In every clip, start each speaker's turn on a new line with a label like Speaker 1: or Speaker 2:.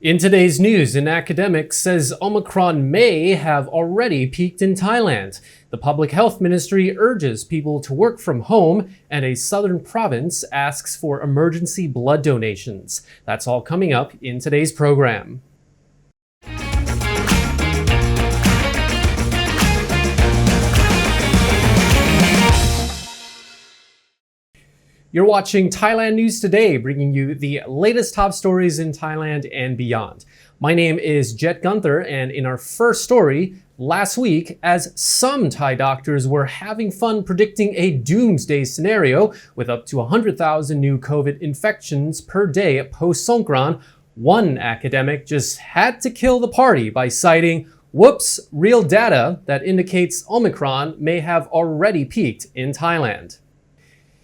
Speaker 1: In today's news, an academic says Omicron may have already peaked in Thailand. The Public Health Ministry urges people to work from home, and a southern province asks for emergency blood donations. That's all coming up in today's program. You're watching Thailand News Today, bringing you the latest top stories in Thailand and beyond. My name is Jet Gunther, and in our first story, last week, as some Thai doctors were having fun predicting a doomsday scenario with up to 100,000 new COVID infections per day post-songkran, one academic just had to kill the party by citing, whoops, real data that indicates Omicron may have already peaked in Thailand.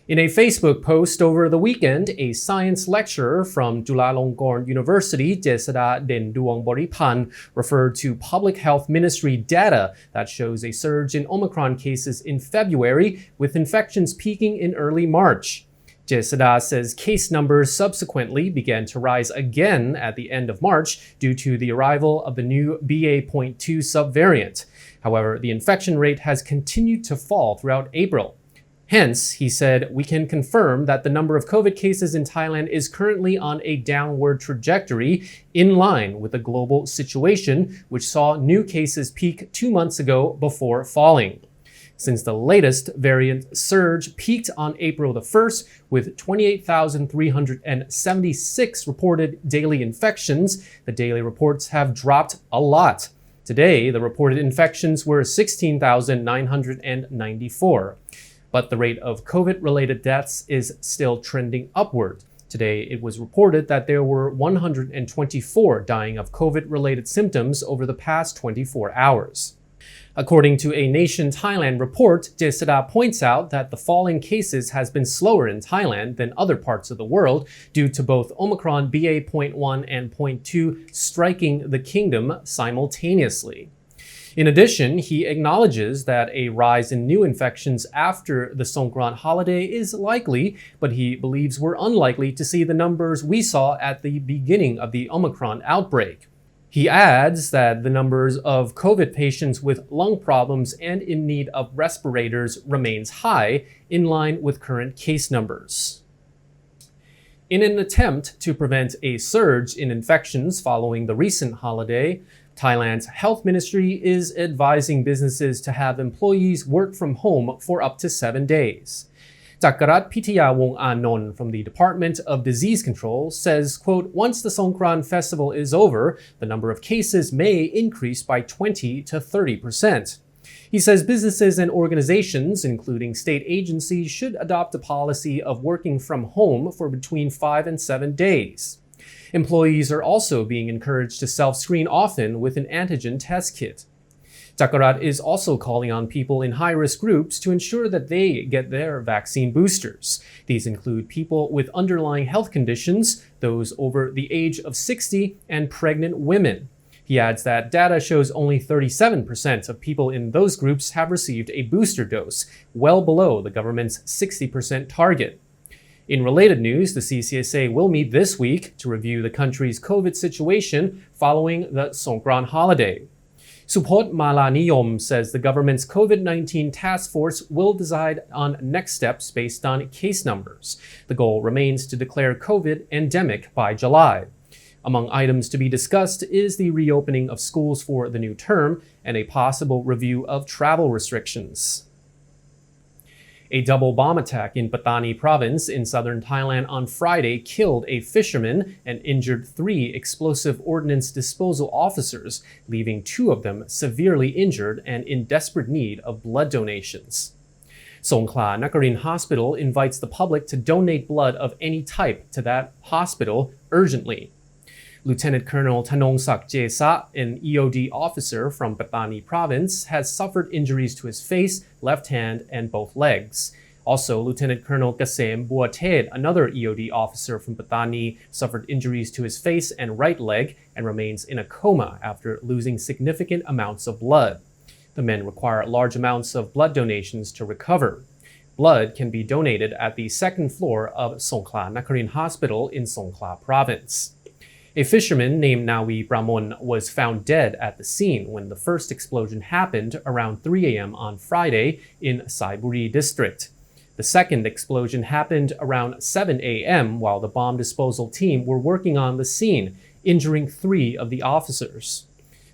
Speaker 1: In a Facebook post over the weekend, a science lecturer from Chulalongkorn University, Jesada Denduong Boripan, referred to Public Health Ministry data that shows a surge in Omicron cases in February, with infections peaking in early March. Jesada says case numbers subsequently began to rise again at the end of March due to the arrival of the new BA.2 subvariant. However, the infection rate has continued to fall throughout April. Hence, he said, we can confirm that the number of COVID cases in Thailand is currently on a downward trajectory in line with the global situation, which saw new cases peak 2 months ago before falling. Since the latest variant surge peaked on April the 1st with 28,376 reported daily infections, the daily reports have dropped a lot. Today, the reported infections were 16,994. But the rate of COVID-related deaths is still trending upward. Today, it was reported that there were 124 dying of COVID-related symptoms over the past 24 hours. According to a Nation Thailand report, Jesada points out that the fall in cases has been slower in Thailand than other parts of the world due to both Omicron BA.1 and .2 striking the kingdom simultaneously. In addition, he acknowledges that a rise in new infections after the Songkran holiday is likely, but he believes we're unlikely to see the numbers we saw at the beginning of the Omicron outbreak. He adds that the numbers of COVID patients with lung problems and in need of respirators remains high, in line with current case numbers. In an attempt to prevent a surge in infections following the recent holiday, Thailand's health ministry is advising businesses to have employees work from home for up to 7 days. Chakarat Pitiyawong Anon from the Department of Disease Control says, quote, once the Songkran festival is over, the number of cases may increase by 20 to 30%. He says businesses and organizations, including state agencies, should adopt a policy of working from home for between 5 and 7 days. Employees are also being encouraged to self-screen often with an antigen test kit. Chakarat is also calling on people in high-risk groups to ensure that they get their vaccine boosters. These include people with underlying health conditions, those over the age of 60, and pregnant women. He adds that data shows only 37% of people in those groups have received a booster dose, well below the government's 60% target. In related news, the CCSA will meet this week to review the country's COVID situation following the Songkran holiday. Supot Malaniyom says the government's COVID-19 task force will decide on next steps based on case numbers. The goal remains to declare COVID endemic by July. Among items to be discussed is the reopening of schools for the new term and a possible review of travel restrictions. A double bomb attack in Pattani province in southern Thailand on Friday killed a fisherman and injured 3 explosive ordnance disposal officers, leaving 2 of them severely injured and in desperate need of blood donations. Songkla Nakarin Hospital invites the public to donate blood of any type to that hospital urgently. Lieutenant Colonel Thanongsak Jesa, an EOD officer from Pattani province, has suffered injuries to his face, left hand, and both legs. Also, Lieutenant Colonel Kasem Buated, another EOD officer from Pattani, suffered injuries to his face and right leg and remains in a coma after losing significant amounts of blood. The men require large amounts of blood donations to recover. Blood can be donated at the second floor of Songkla Nakarin Hospital in Songkla province. A fisherman named Nawi Bramon was found dead at the scene when the first explosion happened around 3 a.m. on Friday in Saiburi district. The second explosion happened around 7 a.m. while the bomb disposal team were working on the scene, injuring 3 of the officers.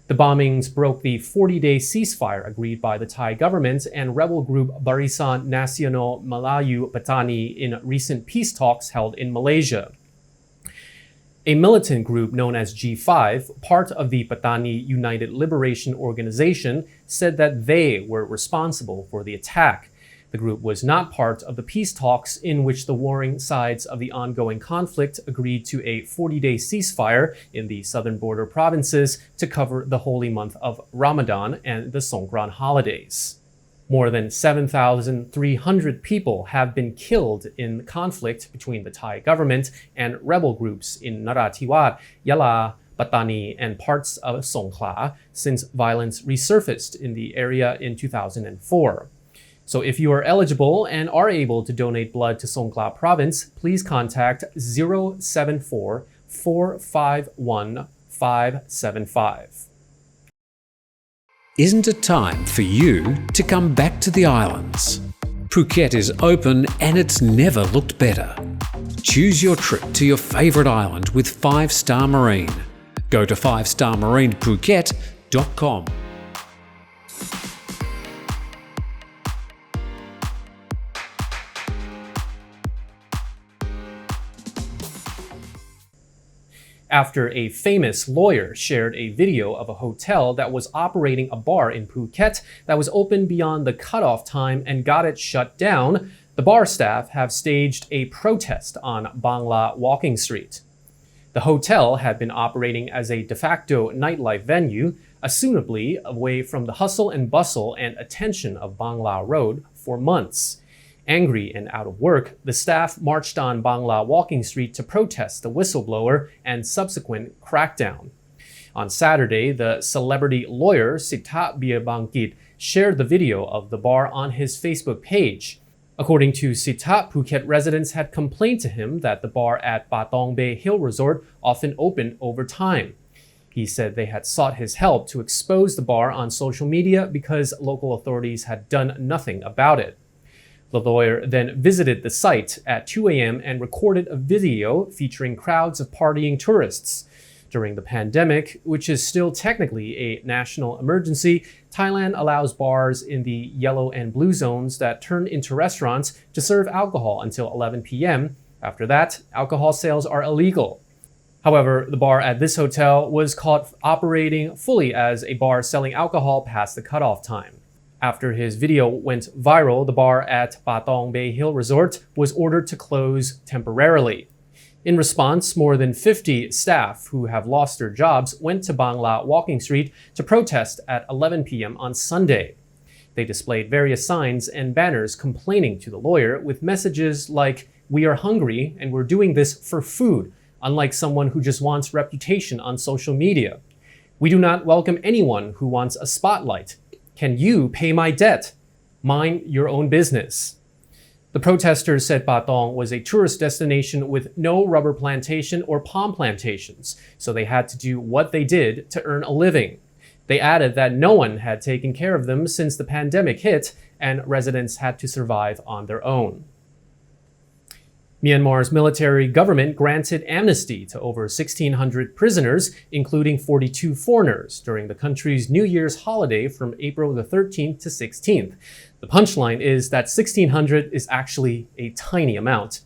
Speaker 1: The bombings broke the 40-day ceasefire agreed by the Thai government and rebel group Barisan Nasional Melayu Pattani in recent peace talks held in Malaysia. A militant group known as G5, part of the Pattani United Liberation Organization, said that they were responsible for the attack. The group was not part of the peace talks in which the warring sides of the ongoing conflict agreed to a 40-day ceasefire in the southern border provinces to cover the holy month of Ramadan and the Songkran holidays. More than 7,300 people have been killed in conflict between the Thai government and rebel groups in Narathiwat, Yala, Pattani, and parts of Songkhla since violence resurfaced in the area in 2004. So if you are eligible and are able to donate blood to Songkhla province, please contact 074 451 575.
Speaker 2: Isn't it time for you to come back to the islands? Phuket is open and it's never looked better. Choose your trip to your favourite island with 5-Star Marine. Go to 5starmarinephuket.com.
Speaker 1: After a famous lawyer shared a video of a hotel that was operating a bar in Phuket that was open beyond the cutoff time and got it shut down, the bar staff have staged a protest on Bangla Walking Street. The hotel had been operating as a de facto nightlife venue, assumably away from the hustle and bustle and attention of Bangla Road for months. Angry and out of work, the staff marched on Bangla Walking Street to protest the whistleblower and subsequent crackdown. On Saturday, the celebrity lawyer Sitha Birbangkit shared the video of the bar on his Facebook page. According to Sitha, Phuket residents had complained to him that the bar at Patong Bay Hill Resort often opened over time. He said they had sought his help to expose the bar on social media because local authorities had done nothing about it. The lawyer then visited the site at 2 a.m. and recorded a video featuring crowds of partying tourists. During the pandemic, which is still technically a national emergency, Thailand allows bars in the yellow and blue zones that turn into restaurants to serve alcohol until 11 p.m. After that, alcohol sales are illegal. However, the bar at this hotel was caught operating fully as a bar selling alcohol past the cutoff time. After his video went viral, the bar at Patong Bay Hill Resort was ordered to close temporarily. In response, more than 50 staff who have lost their jobs went to Bangla Walking Street to protest at 11 p.m. on Sunday. They displayed various signs and banners complaining to the lawyer with messages like, "We are hungry and we're doing this for food," unlike someone who just wants reputation on social media. "We do not welcome anyone who wants a spotlight. Can you pay my debt? Mind your own business." The protesters said Patong was a tourist destination with no rubber plantation or palm plantations, so they had to do what they did to earn a living. They added that no one had taken care of them since the pandemic hit, and residents had to survive on their own. Myanmar's military government granted amnesty to over 1,600 prisoners, including 42 foreigners, during the country's New Year's holiday from April the 13th to 16th. The punchline is that 1,600 is actually a tiny amount.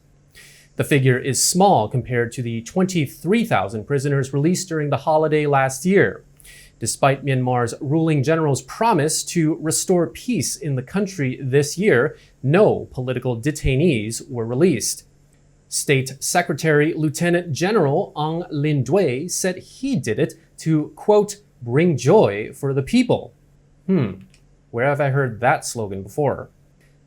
Speaker 1: The figure is small compared to the 23,000 prisoners released during the holiday last year. Despite Myanmar's ruling general's promise to restore peace in the country this year, no political detainees were released. State Secretary Lieutenant General Ang Lin Dui said he did it to, quote, "bring joy for the people." Where have I heard that slogan before?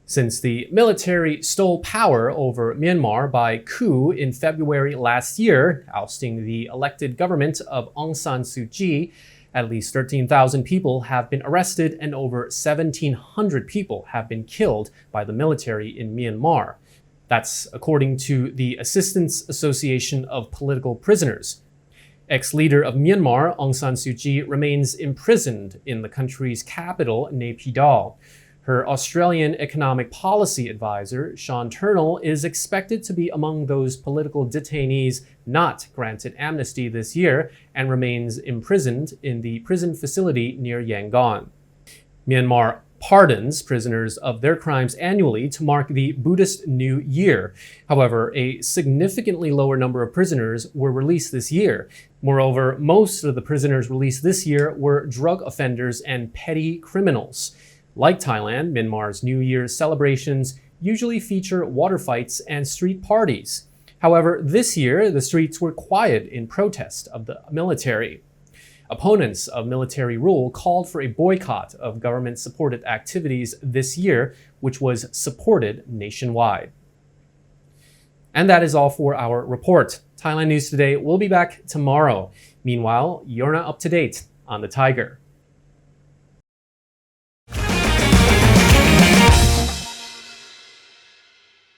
Speaker 1: Since the military stole power over Myanmar by coup in February last year, ousting the elected government of Aung San Suu Kyi, at least 13,000 people have been arrested and over 1,700 people have been killed by the military in Myanmar. That's according to the Assistance Association of Political Prisoners. Ex-leader of Myanmar, Aung San Suu Kyi, remains imprisoned in the country's capital, Naypyidaw. Her Australian economic policy advisor, Sean Turnell, is expected to be among those political detainees not granted amnesty this year and remains imprisoned in the prison facility near Yangon. Myanmar pardons prisoners of their crimes annually to mark the Buddhist New Year. However, a significantly lower number of prisoners were released this year. Moreover, most of the prisoners released this year were drug offenders and petty criminals. Like Thailand, Myanmar's New Year's celebrations usually feature water fights and street parties. However, this year, the streets were quiet in protest of the military. Opponents of military rule called for a boycott of government-supported activities this year, which was supported nationwide. And that is all for our report. Thailand News Today will be back tomorrow. Meanwhile, you're not up to date on the Thaiger.